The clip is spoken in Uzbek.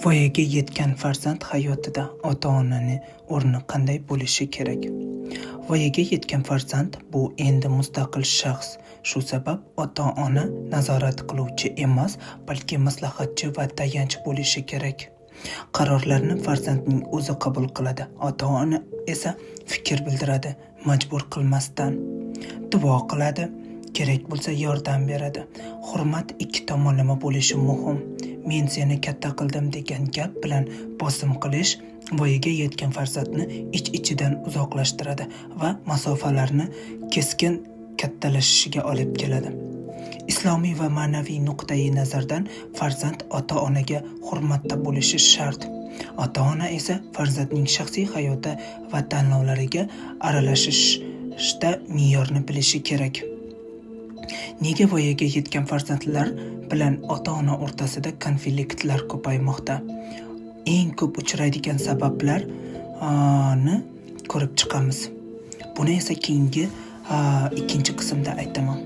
Voyaga yetgan farzand hayotida ota-onaning o'rni qanday bo'lishi kerak? Voyaga yetgan farzand bu endi mustaqil shaxs. Shu sabab ota-ona nazorat qiluvchi emas, balki maslahatchi va tayanch bo'lishi kerak. Qarorlarni farzandning o'zi qabul qiladi, ota-ona esa fikr bildiradi, majbur qilmasdan. Duo qiladi, kerak bo'lsa yordam beradi. Hurmat ikki tomonlama bo'lishi muhim. Men seni katta qildim degan gap bilan bosim qilish voyaga yetgan farzandni ich-ichidan uzoqlashtiradi va masofalarni keskin kattalashishiga olib keladi. Islomiy va ma'naviy nuqtai nazardan farzand ota-onaga hurmatda bo'lishi shart. Ota-ona esa farzandning shaxsiy hayoti va tanlovlariga aralashishda me'yorni bilishi kerak. Nega voyaga yetgan farzandlar bilan ota-ona o'rtasida konfliktlar ko'paymoqda? Eng ko'p uchraydigan sabablarni ko'rib chiqamiz. Buni esa keyingi ikkinchi qismda aytaman.